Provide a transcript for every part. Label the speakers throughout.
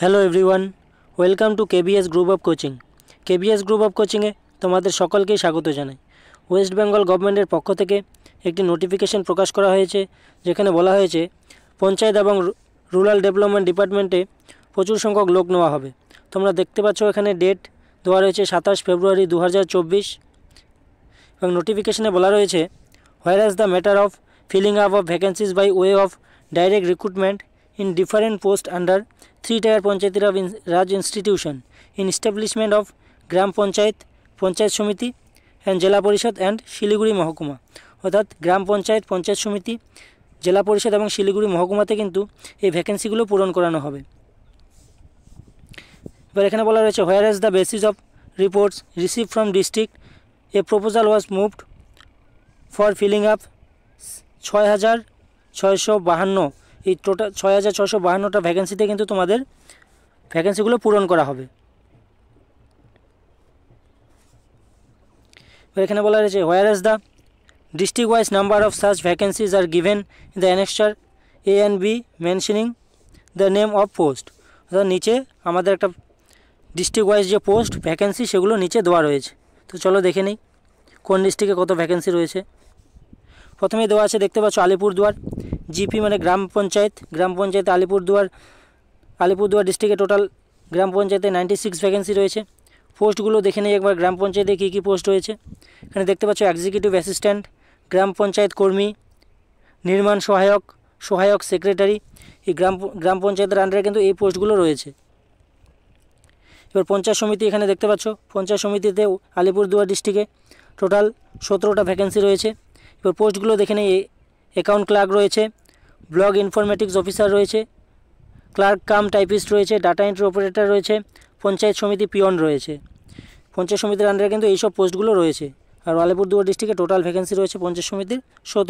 Speaker 1: Hello everyone, welcome to KBS group of coaching. KBS group of কোচিংয়ে তোমাদের সকলকেই স্বাগত জানাই। ওয়েস্ট বেঙ্গল গভর্নমেন্টের পক্ষ থেকে একটি নোটিফিকেশন প্রকাশ করা হয়েছে, যেখানে বলা হয়েছে পঞ্চায়েত এবং রুরাল ডেভেলপমেন্ট ডিপার্টমেন্টে প্রচুর সংখ্যক লোক নেওয়া হবে। তোমরা দেখতে পাচ্ছ এখানে ডেট দেওয়া রয়েছে 27 ফেব্রুয়ারি 2024 এবং নোটিফিকেশনে বলা রয়েছে where the matter of filling up of vacancies by way of direct recruitment in different posts under 3-tier Panchayati Raj institution in establishment of Gram Panchayat, Panchayat Samiti and Jela Parishad and Shiliguri Mahokuma। অর্থাৎ গ্রাম পঞ্চায়েত, পঞ্চায়েত সমিতি, জেলা পরিষদ এবং শিলিগুড়ি মহকুমাতে কিন্তু এই ভ্যাকেন্সিগুলো পূরণ করানো হবে। এবার এখানে বলা রয়েছে whereas the basis of reports receive from district a proposal was moved for filling up 6652। এই টোটাল 6652টা ভ্যাকেন্সিতে কিন্তু তোমাদের ভ্যাকেন্সিগুলো পূরণ করা হবে। এখানে বলা রয়েছে whereas the district wise number of such vacancies are given in the annexure A and B mentioning the name of post. অর্থাৎ নিচে আমাদের একটা ডিস্ট্রিক্ট ওয়াইজ যে পোস্ট ভ্যাকেন্সি সেগুলো নিচে দেওয়া রয়েছে। তো চলো দেখে নিই কোন ডিস্ট্রিক্টে কত ভ্যাকেন্সি রয়েছে। প্রথমেই দেওয়া আছে, দেখতে পাচ্ছ আলিপুরদুয়ার জিপি মানে গ্রাম পঞ্চায়েতে আলিপুরদুয়ার ডিস্ট্রিক্টে টোটাল গ্রাম পঞ্চায়েতে 96 ভ্যাকেন্সি রয়েছে। পোস্টগুলো দেখে নিই একবার, গ্রাম পঞ্চায়েতে কী কী পোস্ট রয়েছে। এখানে দেখতে পাচ্ছ এক্সিকিউটিভ অ্যাসিস্ট্যান্ট, গ্রাম পঞ্চায়েত কর্মী, নির্মাণ সহায়ক সেক্রেটারি। এই গ্রাম পঞ্চায়েতের আন্ডারে কিন্তু এই পোস্টগুলো রয়েছে। এবার পঞ্চায়েত সমিতি, এখানে দেখতে পাচ্ছ পঞ্চায়েত সমিতিতে আলিপুরদুয়ার ডিস্ট্রিক্টে টোটাল 17টা ভ্যাকেন্সি রয়েছে। এবার পোস্টগুলো দেখে নিই, অ্যাকাউন্ট ক্লার্ক রয়েছে, ব্লক ইনফরমেটিক্স অফিসার রয়েছে, ক্লার্ক কাম টাইপিস্ট রয়েছে, ডাটা এন্ট্রি অপারেটর রয়েছে, পঞ্চায়েত সমিতি পিয়ন রয়েছে। পঞ্চায়েত সমিতির আন্ডারে কিন্তু এইসব পোস্টগুলো রয়েছে। আর আলিপুরদুয়ার ডিস্ট্রিক্টে টোটাল ভ্যাকেন্সি রয়েছে পঞ্চায়েত সমিতির 17।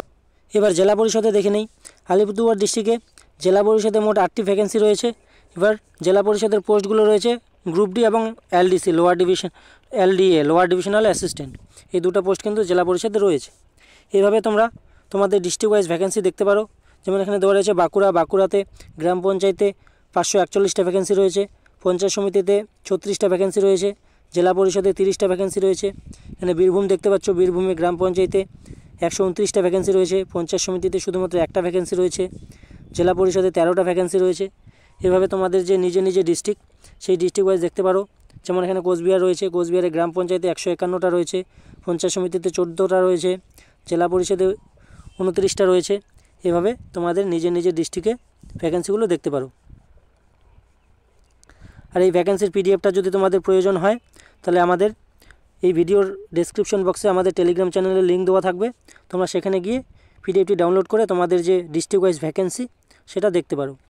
Speaker 1: এবার জেলা পরিষদে দেখে নেই, আলিপুরদুয়ার ডিস্ট্রিক্টে জেলা পরিষদে মোট 8টি ভ্যাকেন্সি রয়েছে। এবার জেলা পরিষদের পোস্টগুলো রয়েছে গ্রুপ ডি এবং এলডিসি লোয়ার ডিভিশনাল অ্যাসিস্ট্যান্ট। এই দুটো পোস্ট কিন্তু জেলা পরিষদে রয়েছে। এইভাবে তোমরা তোমাদের ডিস্ট্রিক্ট ওয়াইজ ভ্যাকেন্সি দেখতে পারো। যেমন এখানে দেওয়া রয়েছে বাঁকুড়াতে গ্রাম পঞ্চায়েতে 541টা ভ্যাকেন্সি রয়েছে, পঞ্চায়েত সমিতিতে 36টা ভ্যাকেন্সি রয়েছে, জেলা পরিষদে 30টা ভ্যাকেন্সি রয়েছে। এখানে বীরভূম দেখতে পাচ্ছ, বীরভূমে গ্রাম পঞ্চায়েতে 129টা ভ্যাকেন্সি রয়েছে, পঞ্চায়েত সমিতিতে শুধুমাত্র একটা ভ্যাকেন্সি রয়েছে, জেলা পরিষদে 13টা ভ্যাকেন্সি রয়েছে। এভাবে তোমাদের যে নিজে ডিস্ট্রিক্ট সেই ডিস্ট্রিক্ট ওয়াইজ দেখতে পারো। যেমন এখানে কোচবিহার রয়েছে, কোচবিহারে গ্রাম পঞ্চায়েতে 151টা রয়েছে, পঞ্চায়েত সমিতিতে 14টা রয়েছে, জেলা পরিষদে 29টা রয়েছে। এভাবে তোমাদের নিজের ডিস্ট্রিক্টে ভ্যাকেন্সিগুলো দেখতে পারো। আর এই ভ্যাকেন্সির পিডিএফটা যদি তোমাদের প্রয়োজন হয়, তাহলে আমাদের এই ভিডিওর ডেসক্রিপশন বক্সে আমাদের টেলিগ্রাম চ্যানেলের লিঙ্ক দেওয়া থাকবে। তোমরা সেখানে গিয়ে পিডিএফটি ডাউনলোড করে তোমাদের যে ডিস্ট্রিক্ট ওয়াইজ ভ্যাকেন্সি সেটা দেখতে পারো।